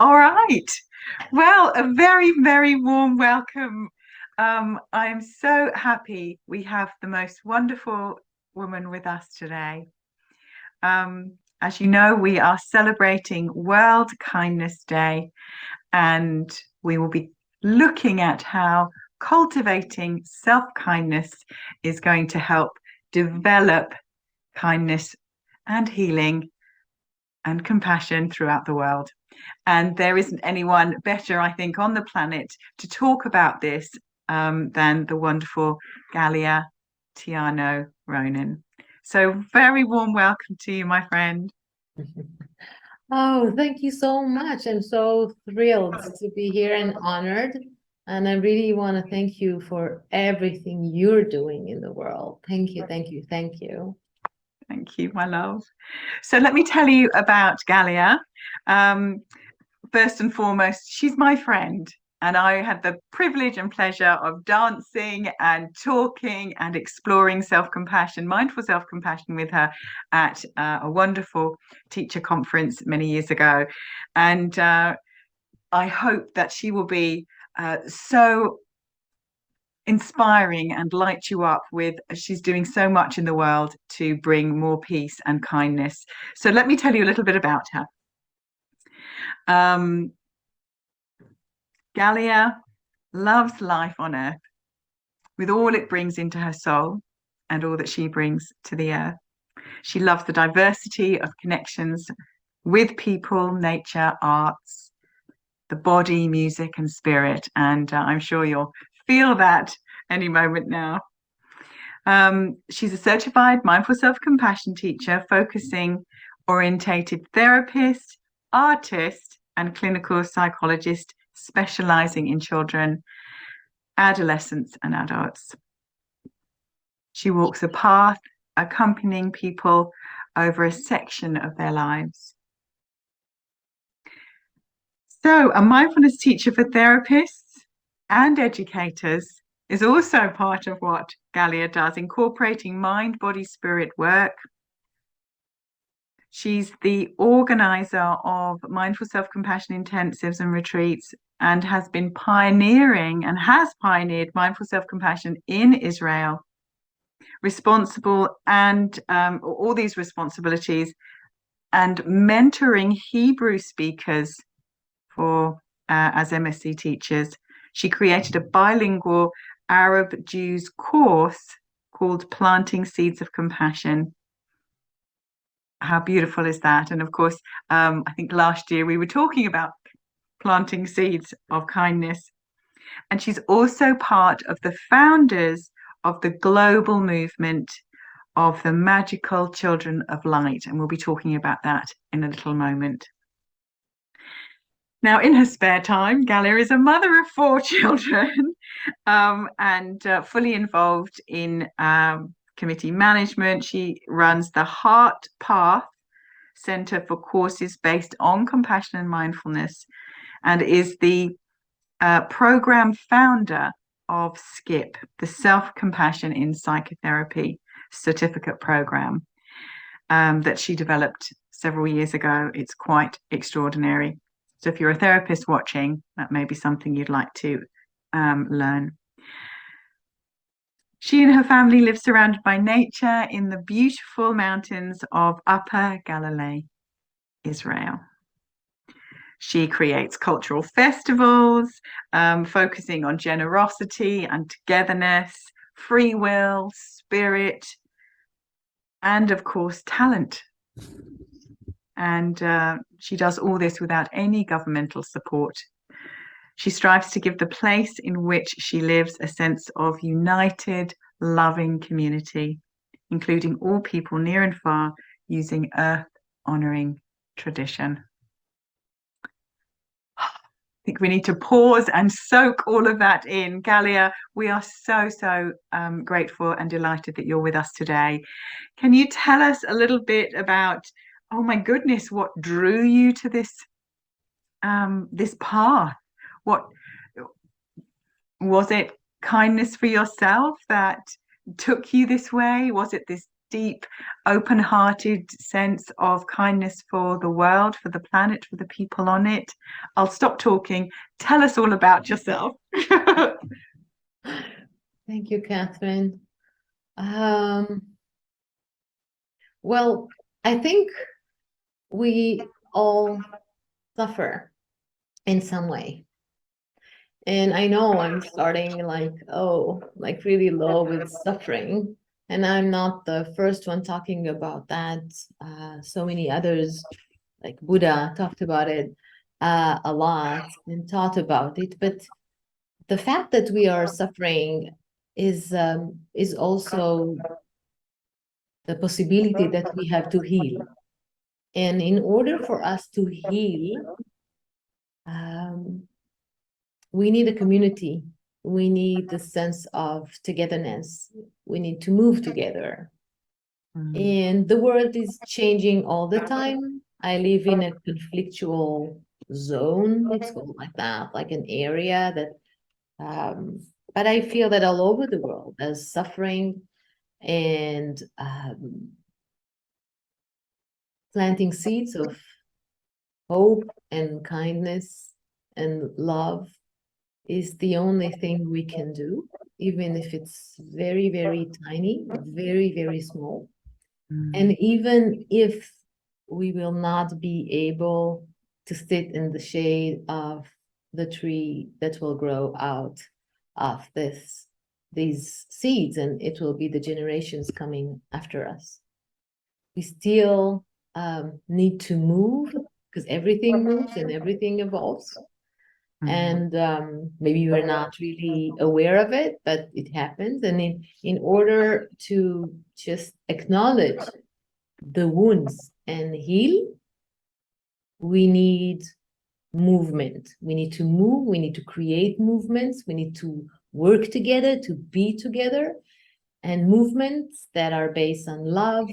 All right. Well, a very, very warm welcome. I'm so happy we have the most wonderful woman with us today. As you know, we are celebrating World Kindness Day, and we will be looking at how cultivating self-kindness is going to help develop kindness and healing and compassion throughout the world. And there isn't anyone better, I think, on the planet to talk about this than the wonderful Galia Tiano Ronan. So, very warm welcome to you, my friend. Oh, thank you so much. I'm so thrilled to be here and honored. And I really want to thank you for everything you're doing in the world. Thank you, thank you, thank you. Thank you, my love. So, let me tell you about Galia. Um, First and foremost, she's my friend. And I had the privilege and pleasure of dancing and talking and exploring self compassion, mindful self compassion with her at a wonderful teacher conference many years ago. And I hope that she will be so inspiring and light you up with she's doing so much in the world to bring more peace and kindness. So let me tell you a little bit about her. Um, Galia loves life on earth with all it brings into her soul and all that she brings to the earth. She loves the diversity of connections with people, nature, arts, the body, music, and spirit. And I'm sure you'll feel that any moment now. She's a certified mindful self compassion teacher, focusing orientated therapist, artist, and clinical psychologist, specializing in children, adolescents, and adults. She walks a path accompanying people over a section of their lives. So, a mindfulness teacher for therapists and educators is also part of what Galia does, incorporating mind, body, spirit work. She's the organizer of mindful self compassion intensives and retreats and has been pioneering and has pioneered mindful self compassion in Israel, responsible and all these responsibilities and mentoring Hebrew speakers for as MSc teachers. She created a bilingual Arab Jews course called Planting Seeds of Compassion. How beautiful is that? And of course, I think last year we were talking about planting seeds of kindness. And she's also part of the founders of the global movement of the magical children of light. And we'll be talking about that in a little moment. Now, in her spare time, Galia is a mother of four children and fully involved in committee management. She runs the Heart Path Center for courses based on compassion and mindfulness and is the program founder of SKIP, the Self Compassion in Psychotherapy certificate program that she developed several years ago. It's quite extraordinary. So if you're a therapist watching, that may be something you'd like to learn. She and her family live surrounded by nature in the beautiful mountains of Upper Galilee, Israel. She creates cultural festivals, focusing on generosity and togetherness, free will, spirit, and of course, talent. And she does all this without any governmental support. She strives to give the place in which she lives a sense of united, loving community, including all people near and far, using earth-honoring tradition. I think we need to pause and soak all of that in. Galia, we are so grateful and delighted that you're with us today. Can you tell us a little bit about, oh my goodness, what drew you to this path? What was it kindness for yourself that took you this way? Was it this deep, open-hearted sense of kindness for the world, for the planet, for the people on it. I'll stop talking. Tell us all about yourself. Thank you, Catherine. Well, I think we all suffer in some way. And I know I'm starting like, oh, like really low with suffering. And I'm not the first one talking about that. So many others, like Buddha, talked about it a lot and taught about it. But the fact that we are suffering is also the possibility that we have to heal. And in order for us to heal, we need a community. We need the sense of togetherness. We need to move together. And the world is changing all the time. I live in a conflictual zone, let's go like that, like an area that, but I feel that all over the world there's suffering and planting seeds of hope and kindness and love is the only thing we can do, even if it's very, very tiny, very, very small. And even if we will not be able to sit in the shade of the tree that will grow out of these seeds, and it will be the generations coming after us. We still need to move because everything moves and everything evolves. And maybe we're not really aware of it, but it happens. And in order to just acknowledge the wounds and heal, we need movement. We need to move. We need to create movements. We need to work together, to be together, and movements that are based on love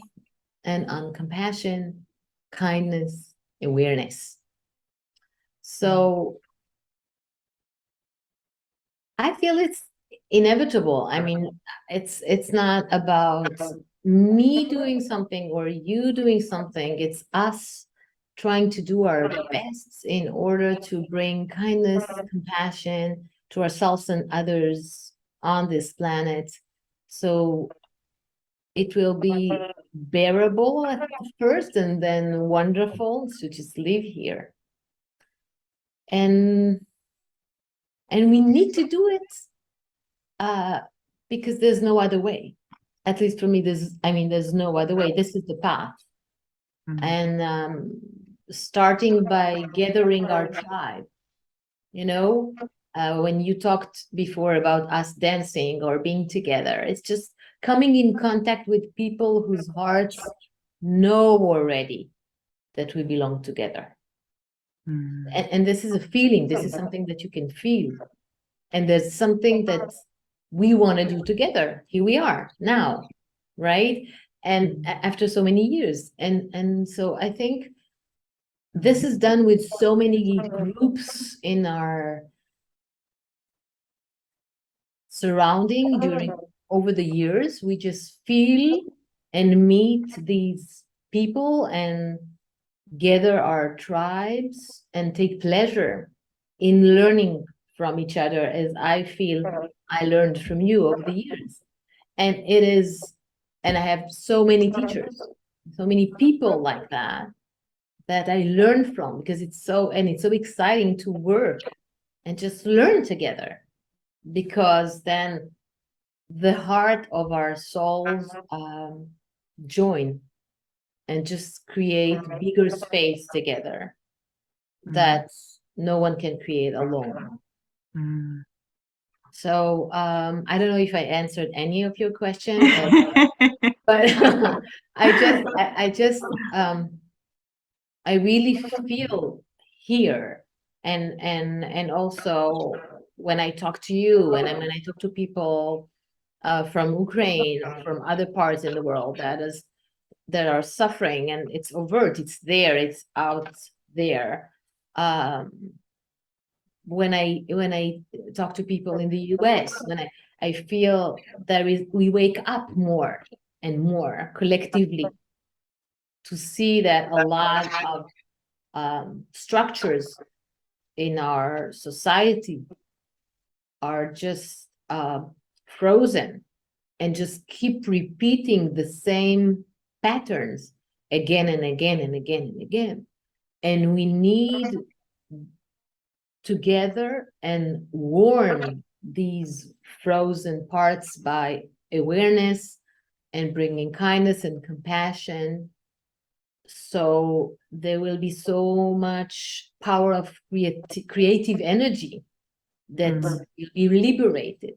and on compassion, kindness, awareness. So I feel it's inevitable. I mean, it's not about me doing something or you doing something. It's us trying to do our best in order to bring kindness, compassion to ourselves and others on this planet. So it will be bearable at first and then wonderful to just live here. And we need to do it because there's no other way. At least for me, there's no other way. This is the path. And starting by gathering our tribe, when you talked before about us dancing or being together, it's just coming in contact with people whose hearts know already that we belong together. And this is a feeling. This is something that you can feel. And there's something that we want to do together. Here we are now, right? And after so many years. And so I think this is done with so many groups in our surrounding over the years. We just feel and meet these people and gather our tribes and take pleasure in learning from each other, as I feel I learned from you over the years. And I have so many teachers, so many people like that I learned from, because it's so exciting to work and just learn together, because then the heart of our souls join and just create bigger space together that no one can create alone. So I don't know if I answered any of your questions, but I really feel here, and also when I talk to you and when I talk to people from Ukraine or from other parts in the world that are suffering, and it's overt, it's there, it's out there. When I talk to people in the US, when I feel we wake up more and more collectively, to see that a lot of structures in our society are just frozen and just keep repeating the same patterns again and again and again and again. And we need together and warm these frozen parts by awareness and bringing kindness and compassion. So there will be so much power of creative energy that will be liberated.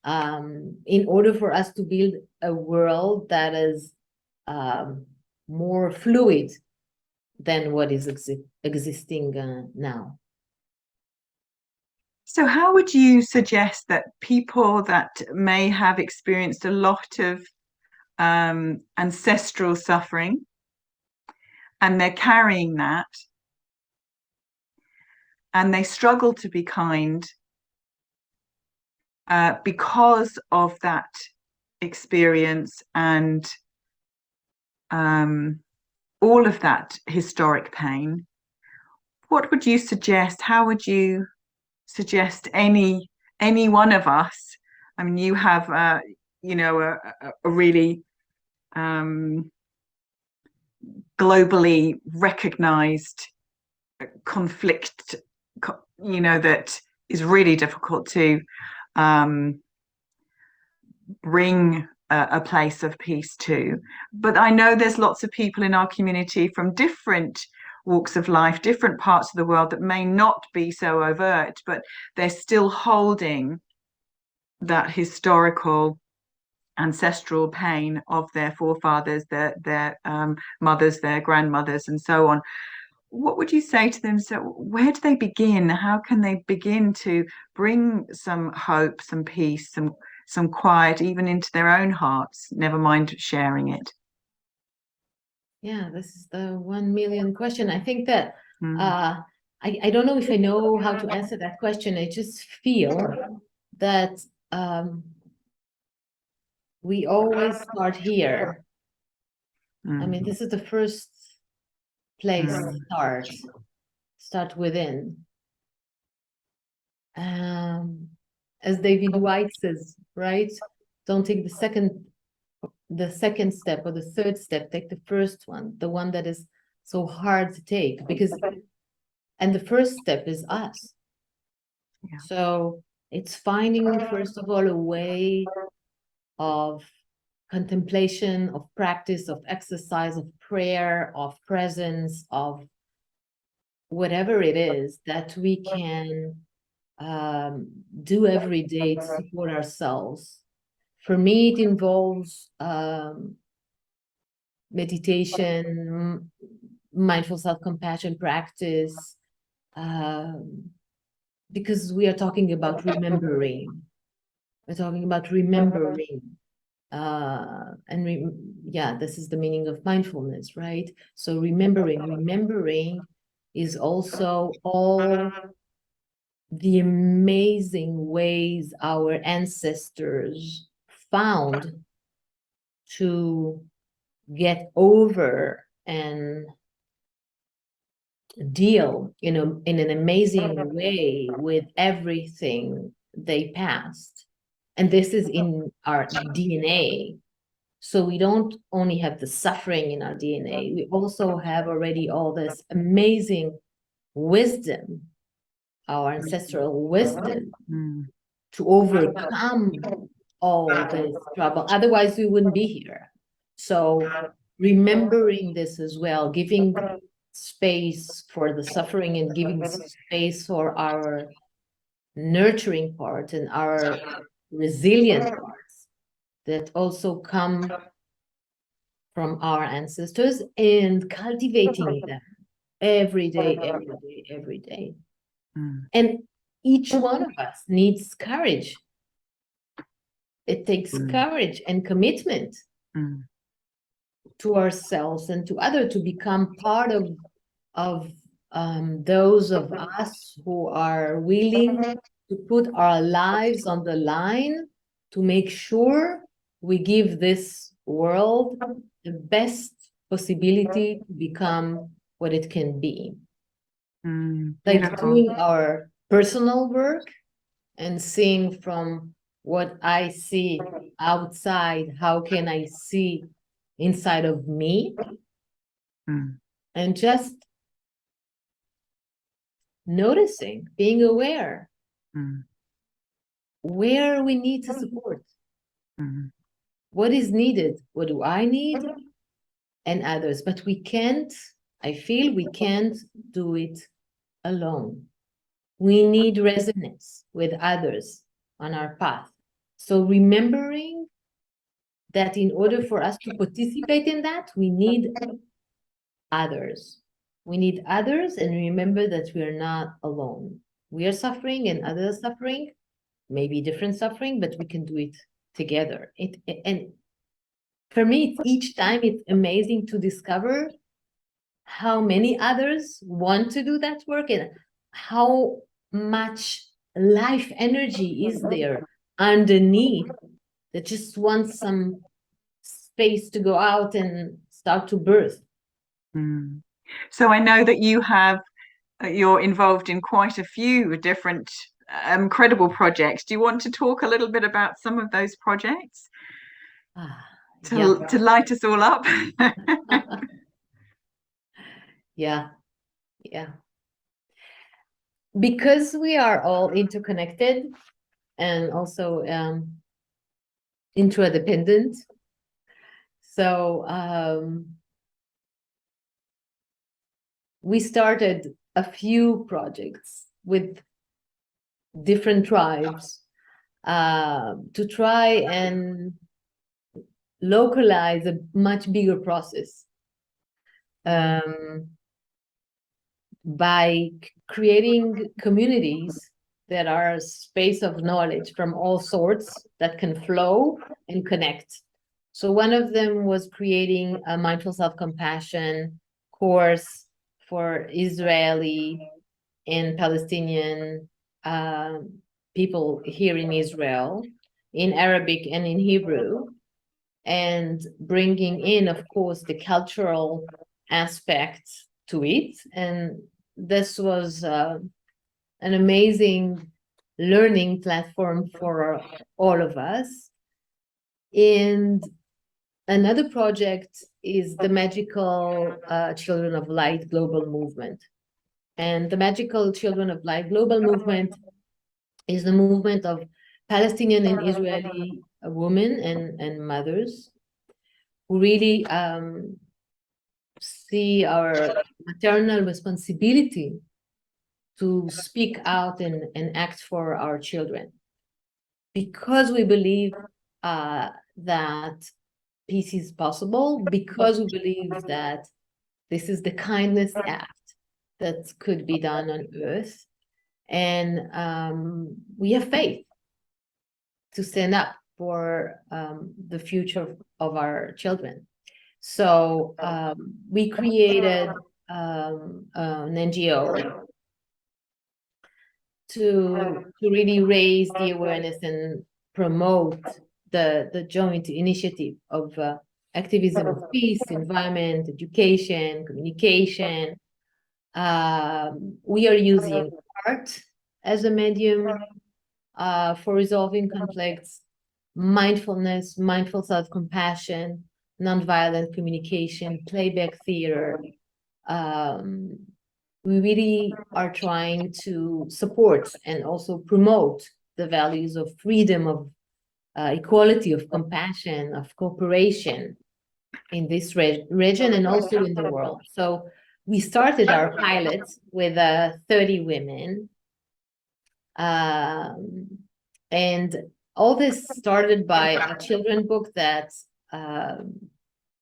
In order for us to build a world that is more fluid than what is existing now. So how would you suggest that people that may have experienced a lot of ancestral suffering, and they're carrying that, and they struggle to be kind because of that experience and all of that historic pain, what would you suggest? How would you suggest any one of us? I mean, you have a really globally recognized conflict, that is really difficult to bring a place of peace to. But I know there's lots of people in our community from different walks of life, different parts of the world, that may not be so overt, but they're still holding that historical ancestral pain of their forefathers, their mothers, their grandmothers, and so on. What would you say to them? So where do they begin? How can they begin to bring some hope, some peace, some quiet, even into their own hearts, never mind sharing it? Yeah, this is the 1 million question. I think that I don't know if I know how to answer that question. I just feel that we always start here. I mean, this is the first place to start within. As David Whyte says, right? Don't take the second step or the third step, take the first one, the one that is so hard to take, and the first step is us. Yeah. So it's finding, first of all, a way of contemplation, of practice, of exercise, of prayer, of presence, of whatever it is that we can do every day to support ourselves. For me, it involves meditation, mindful self-compassion practice, because we are talking about remembering. We're talking about remembering. Yeah, this is the meaning of mindfulness, right? So remembering is also all the amazing ways our ancestors found to get over and deal, in an amazing way with everything they passed. And this is in our DNA. So we don't only have the suffering in our DNA, we also have already all this amazing wisdom, our ancestral wisdom, to overcome all this trouble. Otherwise, we wouldn't be here. So remembering this as well, giving space for the suffering and giving space for our nurturing part and our resilient parts that also come from our ancestors, and cultivating them every day, every day, every day. And each one of us needs courage. It takes courage and commitment to ourselves and to others to become part of those of us who are willing to put our lives on the line to make sure we give this world the best possibility to become what it can be. Like Beautiful. doing our personal work and seeing from what I see outside, how can I see inside of me? Mm, And just noticing, being aware mm, where we need to support, mm, what is needed, what do I need, and others. But we can't, I feel we can't do it alone. We need resonance with others on our path. So remembering that in order for us to participate in that, we need others. We need others, and remember that we are not alone. We are suffering and others are suffering, maybe different suffering, but we can do it together. And for me, each time it's amazing to discover how many others want to do that work and how much life energy is there underneath that just wants some space to go out and start to birth. mm. So I know that you're involved in quite a few different incredible projects. Do you want to talk a little bit about some of those projects Yeah. to light us all up? Yeah. Yeah. Because we are all interconnected and also interdependent. So we started a few projects with different tribes to try and localize a much bigger process by creating communities that are a space of knowledge from all sorts that can flow and connect. So one of them was creating a mindful self-compassion course for Israeli and Palestinian people here in Israel, in Arabic and in Hebrew, and bringing in, of course, the cultural aspects to it. And this was an amazing learning platform for all of us. And another project is the Magical Children of Light Global Movement. And the Magical Children of Light Global Movement is the movement of Palestinian and Israeli women and mothers who really see our maternal responsibility to speak out and act for our children. Because we believe that peace is possible, because we believe that this is the kindness act that could be done on earth. And we have faith to stand up for the future of our children. So we created an NGO to really raise the awareness and promote the joint initiative of activism of peace, environment, education, communication. We are using art as a medium for resolving conflicts, mindfulness, mindful self-compassion, nonviolent communication, playback theater. We really are trying to support and also promote the values of freedom, of equality, of compassion, of cooperation in this region and also in the world. So we started our pilot with 30 women. And all this started by a children's book that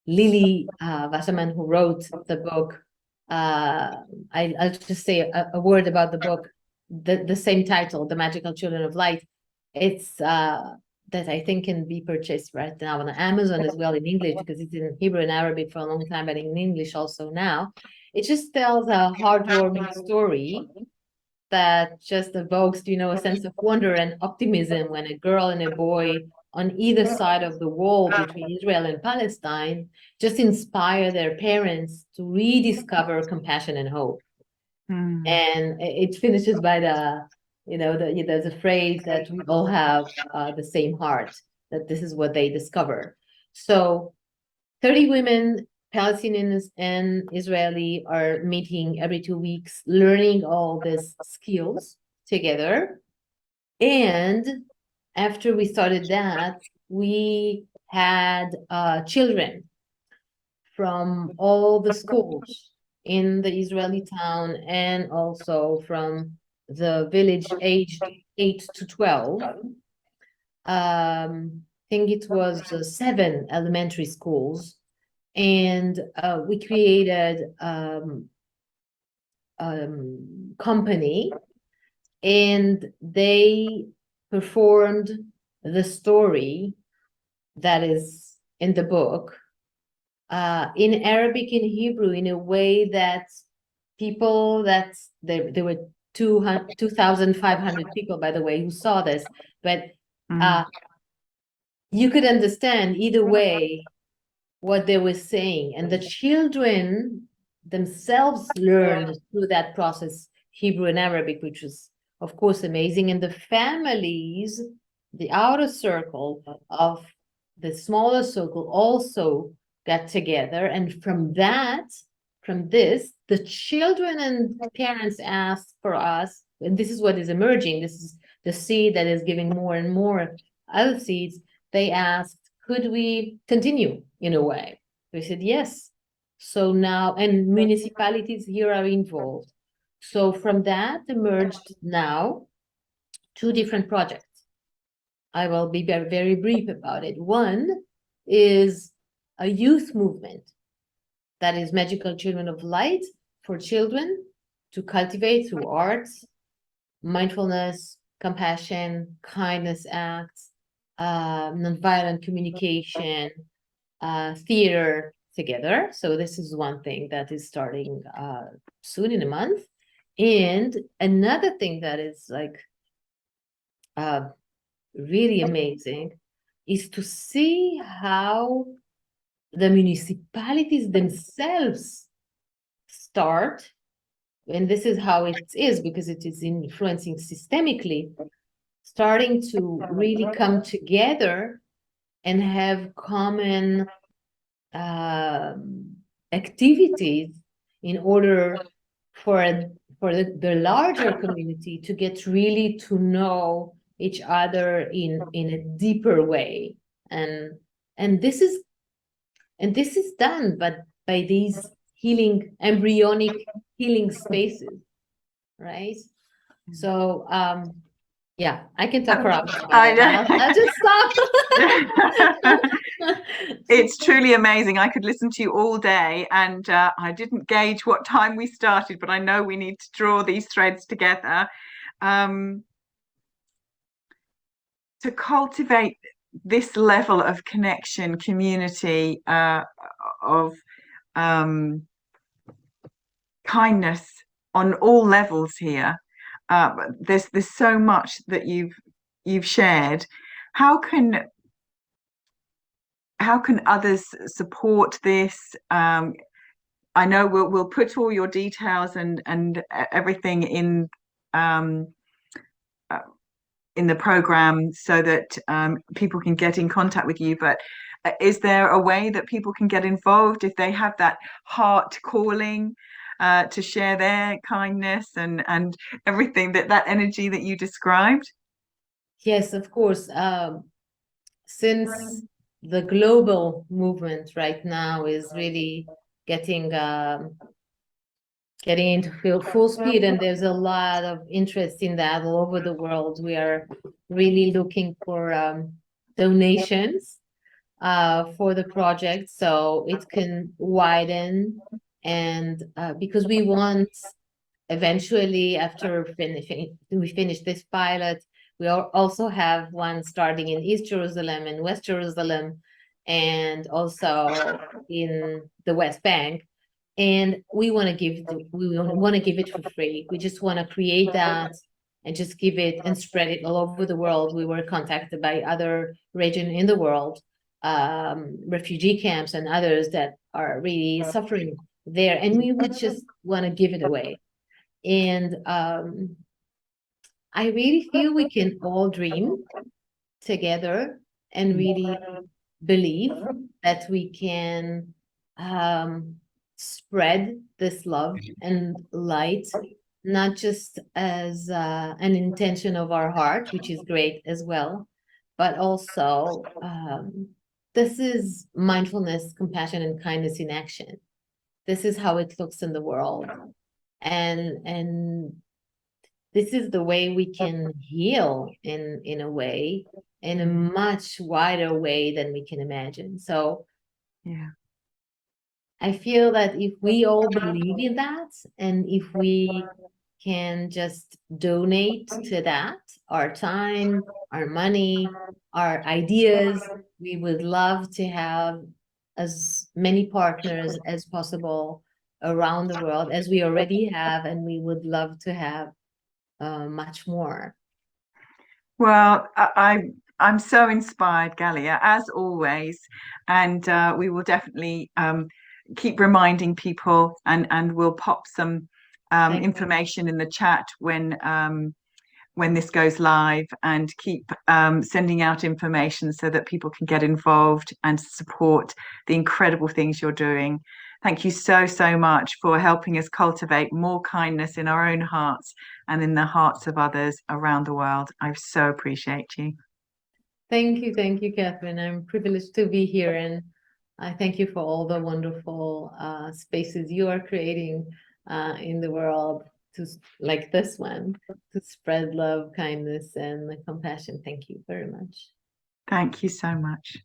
Lily Wasserman, who wrote the book, I'll just say a word about the book, the same title, The Magical Children of Light. It's that I think can be purchased right now on Amazon as well in English, because it's in Hebrew and Arabic for a long time, but in English also now. It just tells a heartwarming story that just evokes, a sense of wonder and optimism when a girl and a boy on either side of the wall between Israel and Palestine just inspire their parents to rediscover compassion and hope. And it finishes by there's a phrase that we all have the same heart, that this is what they discover. So 30 women, Palestinians and Israeli, are meeting every 2 weeks, learning all these skills together. And after we started that, we had children from all the schools in the Israeli town and also from the village aged 8 to 12. I think it was 7 elementary schools. And we created company, and they performed the story that is in the book in Arabic and Hebrew in a way that people there were 2,500 people, by the way, who saw this, but you could understand either way what they were saying, and the children themselves learned through that process Hebrew and Arabic, which was of course amazing. And the families, the outer circle of the smaller circle, also got together, and from this the children and parents asked for us, and this is what is emerging, this is the seed that is giving more and more other seeds. They asked, could we continue in a way? We said yes. So now, and municipalities here are involved. So from that emerged now 2 different projects. I will be very, very brief about it. One is a youth movement that is Magical Children of Light, for children to cultivate through arts, mindfulness, compassion, kindness acts, nonviolent communication, theater together. So this is one thing that is starting soon, in a month. And another thing that is like really amazing is to see how the municipalities themselves start, and this is how it is because it is influencing systemically, starting to really come together and have common activities in order for the larger community to get really to know each other in a deeper way. And this is done but by these embryonic healing spaces, right? So yeah, I can talk for hours about that. I'll just stop. It's truly amazing. I could listen to you all day, and I didn't gauge what time we started, but I know we need to draw these threads together to cultivate this level of connection, community, of kindness on all levels here. There's so much that you've shared. How can others support this? I know we'll put all your details and everything in the program so that people can get in contact with you. But is there a way that people can get involved if they have that heart calling to share their kindness and everything, that energy that you described? Yes, of course. Since the global movement right now is really getting into full speed, and there's a lot of interest in that all over the world, we are really looking for donations for the project so it can widen. And because we want eventually, after we finish this pilot, we also have one starting in East Jerusalem and West Jerusalem, and also in the West Bank. And we want to give it for free. We just want to create that and just give it and spread it all over the world. We were contacted by other region in the world, refugee camps and others that are really suffering there, and we would just want to give it away. And I really feel we can all dream together and really believe that we can spread this love and light, not just as an intention of our heart, which is great as well, but also this is mindfulness, compassion, and kindness in action. This is how it looks in the world. And this is the way we can heal in a way, in a much wider way than we can imagine. So Yeah. I feel that if we all believe in that, and if we can just donate to that, our time, our money, our ideas, we would love to have as many partners as possible around the world, as we already have, and we would love to have much more. Well, I'm so inspired, Galia, as always, and we will definitely keep reminding people, and we'll pop some Thank you. information in the chat when this goes live, and keep sending out information so that people can get involved and support the incredible things you're doing. Thank you so, so much for helping us cultivate more kindness in our own hearts and in the hearts of others around the world. I so appreciate you. Thank you, Catherine. I'm privileged to be here, and I thank you for all the wonderful spaces you are creating in the world, to like this one, to spread love, kindness, and compassion. Thank you very much. Thank you so much.